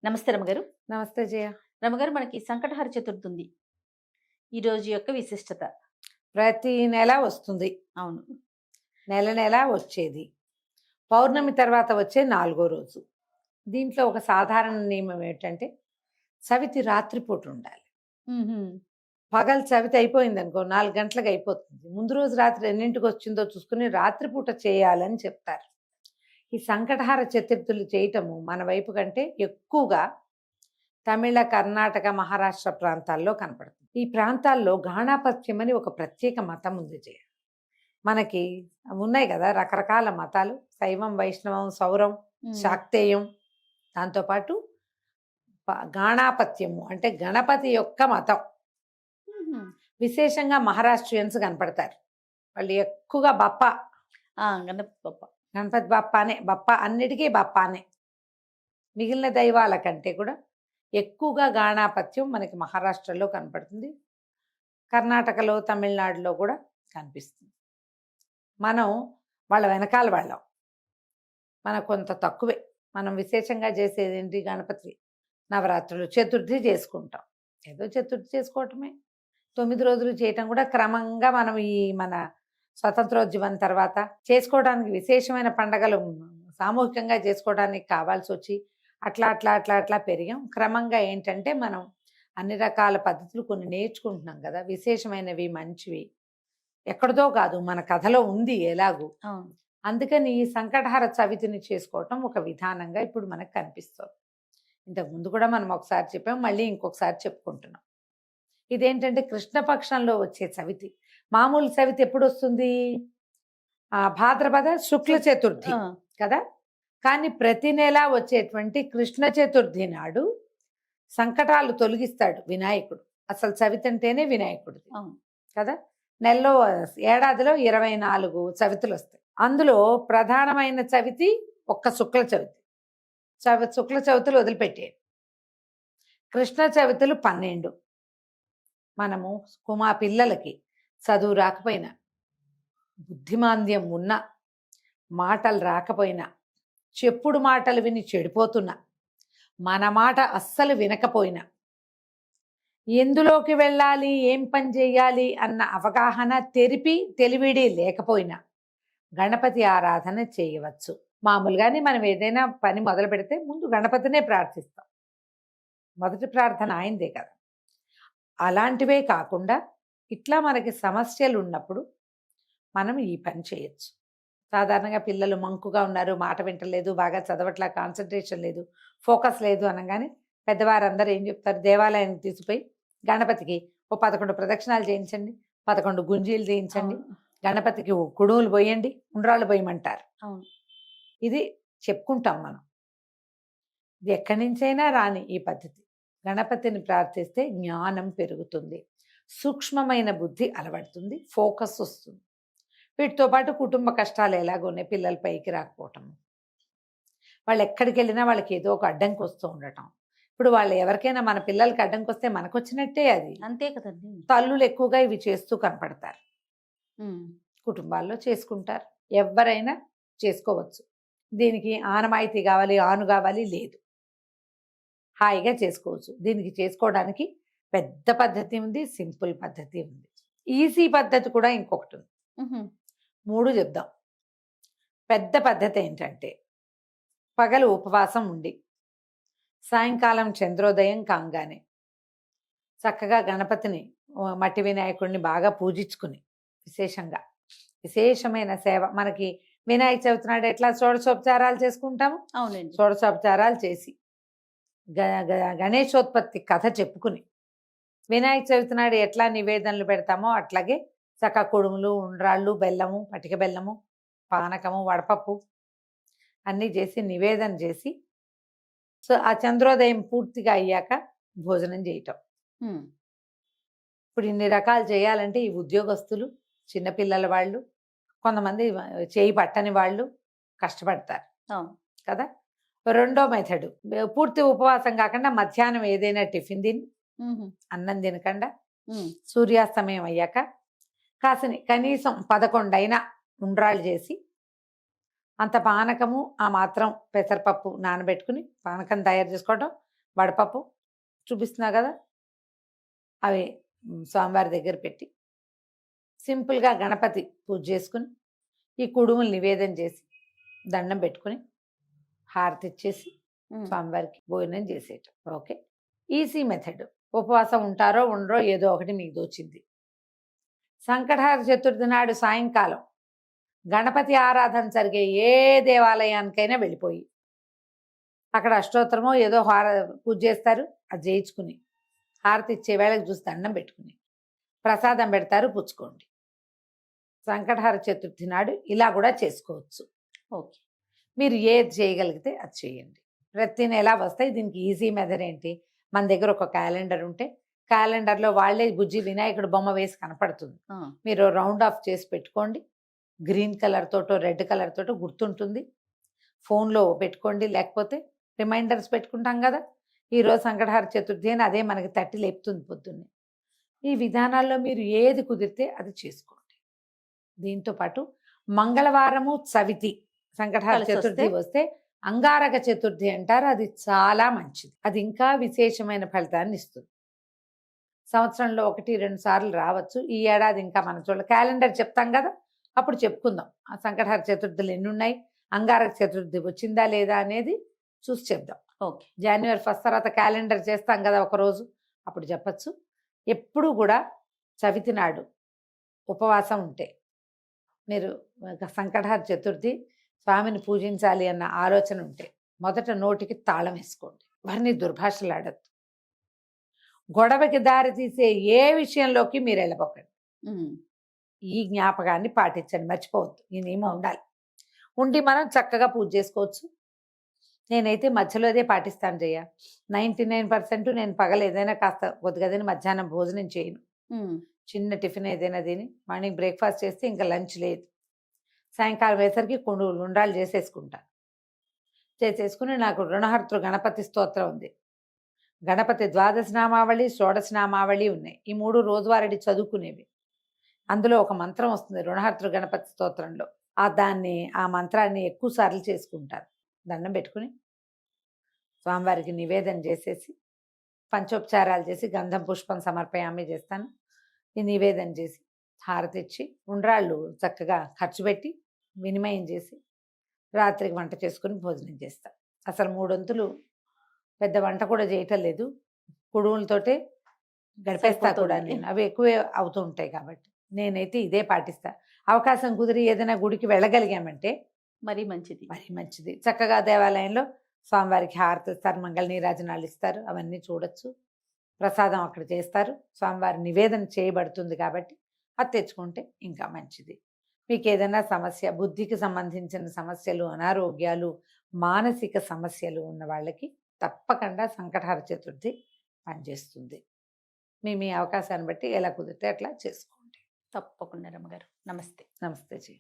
నమస్తే రమగారు. నమస్తే జయ. రమగారు, మనకి సంకటహర చతుర్థి ఉంది. ఈ రోజు యొక్క విశిష్టత. ప్రతి నెల వస్తుంది. అవును. నెల నెల వచ్చేది. పౌర్ణమి తర్వాత వచ్చే 4వ రోజు. దీంట్లో ఒక సాధారణ నియమం ఏంటంటే చవితి రాత్రిపూట ఉండాలి. హుహు. పగలు చవితి అయిపోయిందనుకో 4 గంటలకు అయిపోతుంది. ముందు రోజు రాత్రి ఎన్నింటికి వచ్చిందో చూసుకుని రాత్రిపూట చేయాలని చెప్తారు. ఈ సంకటహార చతుర్థులు చేయటము మన వైపు కంటే ఎక్కువగా తమిళ, కర్ణాటక, మహారాష్ట్ర ప్రాంతాల్లో కనపడుతుంది. ఈ ప్రాంతాల్లో గాణాపత్యం అని ఒక ప్రత్యేక మతం ఉంది జయ. మనకి ఉన్నాయి కదా రకరకాల మతాలు, శైవం, వైష్ణవం, సౌరం, హ్మ్. శాక్తేయం. దాంతోపాటు గాణాపత్యము అంటే గణపతి యొక్క మతం. హుహు. విశేషంగా మహారాష్ట్రియన్స్ కనపడతారు. వాళ్ళు ఎక్కువగా బప్ప, గణపతి బప్ప. గణపతి బప్పానే, బప్ప అన్నిటికీ బప్పానే. మిగిలిన దైవాల కంటే కూడా ఎక్కువగా గాణాపత్యం మనకి మహారాష్ట్రలో కనపడుతుంది. కర్ణాటకలో, తమిళనాడులో కూడా కనిపిస్తుంది. మనం వాళ్ళ వెనకాల వాళ్ళం. మనకు కొంత తక్కువే. మనం విశేషంగా చేసేది ఏంటి? గణపతి నవరాత్రులు, చతుర్థి చేసుకుంటాం. ఏదో చతుర్థి చేసుకోవటమే. 9 రోజులు చేయటం కూడా క్రమంగా మనం ఈ మన స్వతంత్రోద్యమం తర్వాత చేసుకోవడానికి విశేషమైన పండగలు సామూహికంగా చేసుకోవడానికి కావాల్సి వచ్చి అట్లా అట్లా అట్లా అట్లా పెరిగాం. క్రమంగా ఏంటంటే మనం అన్ని రకాల పద్ధతులు కొన్ని నేర్చుకుంటున్నాం కదా, విశేషమైనవి, మంచివి. ఎక్కడితో కాదు, మన కథలో ఉంది ఎలాగూ. అవును. అందుకని ఈ సంకటహార చవితిని చేసుకోవటం ఒక విధానంగా ఇప్పుడు మనకు కనిపిస్తుంది. ఇంతకు ముందు కూడా మనం ఒకసారి చెప్పాం, మళ్ళీ ఇంకొకసారి చెప్పుకుంటున్నాం. ఇదేంటంటే కృష్ణపక్షంలో వచ్చే చవితి. మామూలు చవితి ఎప్పుడు వస్తుంది? భాద్రపద శుక్ల చతుర్థి ఆ! కదా. కానీ ప్రతి నెల వచ్చేటువంటి కృష్ణ చతుర్థి నాడు సంకటాలు తొలగిస్తాడు వినాయకుడు. అసలు చవితి అంటేనే వినాయకుడిది అవును. కదా. నెలలో ఏడాదిలో 24 చవితులు వస్తాయి. అందులో ప్రధానమైన చవితి ఒక్క శుక్ల చవితి. శుక్ల చవితులు వదిలిపెట్టేది. కృష్ణ చవితులు 12. మనము మా పిల్లలకి చదువు రాకపోయినా, బుద్ధిమాంద్యం ఉన్నా, మాటలు రాకపోయినా, చెప్పుడు మాటలు విని చెడిపోతున్నా, మన మాట అస్సలు వినకపోయినా, ఎందులోకి వెళ్ళాలి, ఏం పని చేయాలి అన్న అవగాహన, తెలివిడి లేకపోయినా గణపతి ఆరాధన చేయవచ్చు. మామూలుగానే మనం ఏదైనా పని మొదలు పెడితే ముందు గణపతినే ప్రార్థిస్తాం. మొదటి ప్రార్థన ఆయనదే కదా. అలాంటివే కాకుండా ఇట్లా మనకి సమస్యలు ఉన్నప్పుడు మనం ఈ పని చేయొచ్చు. సాధారణంగా పిల్లలు మంకుగా ఉన్నారు, మాట వింటలేదు, బాగా చదవట్లా, కాన్సన్ట్రేషన్ లేదు, ఫోకస్ లేదు అనగానే పెద్దవారందరూ ఏం చెప్తారు? దేవాలయానికి తీసుకుపోయి గణపతికి ఓ 11 ప్రదక్షిణాలు చేయించండి, 11 గుంజీలు చేయించండి, గణపతికి కుడుములు పోయండి, ఉండ్రాళ్ళు పోయమంటారు. అవును. ఇది చెప్పుకుంటాం మనం. ఇది ఎక్కడి నుంచైనా రాని ఈ పద్ధతి. గణపతిని ప్రార్థిస్తే జ్ఞానం పెరుగుతుంది, సూక్ష్మమైన బుద్ధి అలవడుతుంది, ఫోకస్ వస్తుంది. వీటితో పాటు కుటుంబ కష్టాలు ఎలాగున్నాయి, పిల్లల పైకి రాకపోవటం, వాళ్ళు ఎక్కడికి వెళ్ళినా వాళ్ళకి ఏదో ఒక అడ్డంకి వస్తూ ఉండటం. ఇప్పుడు వాళ్ళు ఎవరికైనా మన పిల్లలకి అడ్డంకి వస్తే మనకు వచ్చినట్టే అది. అంతే కదండి. తల్లులు ఎక్కువగా ఇవి చేస్తూ కనపడతారు. కుటుంబాల్లో చేసుకుంటారు, ఎవరైనా చేసుకోవచ్చు. దీనికి ఆనమాయితీ కావాలి, ఆను కావాలి లేదు, హాయిగా చేసుకోవచ్చు. దీనికి చేసుకోవడానికి పెద్ద పద్ధతి ఉంది, సింపుల్ పద్ధతి ఉంది, ఈజీ పద్ధతి కూడా ఇంకొకటి ఉంది. 3 చెప్దాం. పెద్ద పద్ధతి ఏంటంటే పగలు ఉపవాసం ఉండి సాయంకాలం చంద్రోదయం కాగానే చక్కగా గణపతిని, మట్టి వినాయకుడిని బాగా పూజించుకుని విశేషమైన సేవ. మనకి వినాయక చవితి నాడు ఎట్లా షోడశోపచారాలు చేసుకుంటాము, అవునండి. షోడశోపచారాలు చేసి గణేశోత్పత్తి కథ చెప్పుకుని, వినాయక చవితి నాడు ఎట్లా నివేదనలు పెడతామో అట్లాగే చక్క కుడుములు, ఉండ్రాళ్ళు, బెల్లము, పటిక బెల్లము, పానకము, వడపప్పు అన్నీ చేసి నివేదన చేసి, సో ఆ చంద్రోదయం పూర్తిగా అయ్యాక భోజనం చేయటం. ఇప్పుడు ఇన్ని రకాలు చేయాలంటే ఈ ఉద్యోగస్తులు, చిన్నపిల్లల వాళ్ళు, కొంతమంది చేయి పట్టని వాళ్ళు కష్టపడతారు కదా. రెండో మెథడ్, పూర్తి ఉపవాసం కాకుండా మధ్యాహ్నం ఏదైనా టిఫిన్ తిని అన్నం తినకుండా సూర్యాస్తమయం అయ్యాక కనీసం 11 అయినా ఉండ్రాళ్ళు చేసి, అంత పానకము, ఆ మాత్రం పెసరపప్పు నానబెట్టుకుని పానకం తయారు చేసుకోవటం, వడపప్పు చూపిస్తున్నా కదా, అవి స్వామివారి దగ్గర పెట్టి సింపుల్గా గణపతి పూజ చేసుకుని ఈ కుడుములు నివేదన చేసి దండం పెట్టుకుని హారతి ఇచ్చేసి స్వామివారికి భోజనం చేసేయటం. Okay, easy method. ఉపవాసం ఉంటారో ఉండరో ఏదో ఒకటి మీకు దోచింది. సంకటహర చతుర్థి నాడు సాయంకాలం గణపతి ఆరాధన జరిగే ఏ దేవాలయానికైనా వెళ్ళిపోయి అక్కడ అష్టోత్తరమో ఏదో పూజ చేస్తారు, అది చేయించుకుని హారతి ఇచ్చే వేళకి చూసి దండం పెట్టుకుని ప్రసాదం పెడతారు, పుచ్చుకోండి. సంకటహర చతుర్థి నాడు ఇలా కూడా చేసుకోవచ్చు. ఓకే, మీరు ఏది చేయగలిగితే అది చేయండి. ప్రతి నెల వస్తాయి. దీనికి ఈజీ మెథడ్ ఏంటి, మన దగ్గర ఒక క్యాలెండర్ ఉంటే క్యాలెండర్లో వాళ్ళే బుజ్జి వినాయకుడు బొమ్మ వేసి కనపడుతుంది. మీరు రౌండ్ ఆఫ్ చేసి పెట్టుకోండి. గ్రీన్ కలర్ తోటో రెడ్ కలర్ తోటో గుర్తుంటుంది. ఫోన్లో పెట్టుకోండి, లేకపోతే రిమైండర్స్ పెట్టుకుంటాం కదా, ఈరోజు సంకటహర చతుర్థి అని అదే మనకి తట్టి లేపుతుంది పొద్దున్నే. ఈ విధానాల్లో మీరు ఏది కుదిరితే అది చేసుకోండి. దీంతో పాటు మంగళవారము చవితి సంకటహర చతుర్థి వస్తే అంగారక చతుర్థి అంటారు. అది చాలా మంచిది. అది ఇంకా విశేషమైన ఫలితాన్ని ఇస్తుంది. సంవత్సరంలో 1-2 సార్లు రావచ్చు. ఈ ఏడాది ఇంకా మన క్యాలెండర్ చెప్తాం కదా, అప్పుడు చెప్పుకుందాం ఆ సంకటహర చతుర్థులు ఎన్ని ఉన్నాయి, అంగారక చతుర్థి వచ్చిందా లేదా అనేది చూసి చెప్దాం. ఓకే, జనవరి 1 తర్వాత క్యాలెండర్ చేస్తాం కదా ఒకరోజు, అప్పుడు చెప్పచ్చు. ఎప్పుడు కూడా చవితి నాడు ఉపవాసం ఉంటే మీరు సంకటహర చతుర్థి స్వామిని పూజించాలి అన్న ఆలోచన ఉంటే మొదట నోటికి తాళం వేసుకోండి. వారిని దుర్భాషలాడద్దు. గొడవకి దారి తీసే ఏ విషయంలోకి మీరు వెళ్ళబోకండి. ఈ జ్ఞాపకాన్ని పాటించండి, మర్చిపోవద్దు. ఈ నియమం ఉండాలి. ఉండి మనం చక్కగా పూజ చేసుకోవచ్చు. నేనైతే మధ్యలో అదే పాటిస్తాను జయ. 99% నేను పగలు ఏదైనా కాస్త కొద్దిగా తిని మధ్యాహ్నం భోజనం చేయను. చిన్న టిఫిన్ ఏదైనా తిని మార్నింగ్ బ్రేక్ఫాస్ట్ చేస్తే ఇంకా లంచ్ లేదు. సాయంకాలం వేసరికి ఉండ్రాలు చేసేసుకుని నాకు రుణహర్తృ గణపతి స్తోత్రం ఉంది. గణపతి 12 నామావళి 16 నామావళి ఉన్నాయి. ఈ 3 రోజువారీ చదువుకునేవి. అందులో ఒక మంత్రం వస్తుంది రుణహర్తృ గణపతి స్తోత్రంలో. ఆ మంత్రాన్ని ఎక్కువ సార్లు చేసుకుంటారు. దండం పెట్టుకుని స్వామివారికి నివేదన చేసేసి పంచోపచారాలు చేసి గంధం పుష్పం సమర్పయామి చేస్తాను. ఈ నివేదన చేసి హారతి ఇచ్చి ఉండ్రాళ్ళు చక్కగా ఖర్చు పెట్టి వినిమయం చేసి రాత్రికి వంట చేసుకుని భోజనం చేస్తాను. అసలు 3 వంతులు పెద్ద వంట కూడా చేయటం లేదు, కుడుములతోటే గడిపేస్తా కూడా నేను. అవి ఎక్కువే అవుతూ ఉంటాయి కాబట్టి నేనైతే ఇదే పాటిస్తా. అవకాశం కుదిరి ఏదైనా గుడికి వెళ్ళగలిగామంటే మరీ మంచిది. చక్కగా దేవాలయంలో స్వామివారికి హారతి ఇస్తారు, మంగళ నీరాజనాలు ఇస్తారు, అవన్నీ చూడొచ్చు. ప్రసాదం అక్కడ చేస్తారు, స్వామివారి నివేదన చేయబడుతుంది కాబట్టి అది తెచ్చుకుంటే ఇంకా మంచిది. మీకు ఏదైనా సమస్య, బుద్ధికి సంబంధించిన సమస్యలు, అనారోగ్యాలు, మానసిక సమస్యలు ఉన్న వాళ్ళకి తప్పకుండా సంకటహర చతుర్థి పనిచేస్తుంది. మీ అవకాశాన్ని బట్టి ఎలా కుదిరితే అట్లా చేసుకోండి. తప్పకుండా రమ్మగారు. నమస్తే. నమస్తే జీ.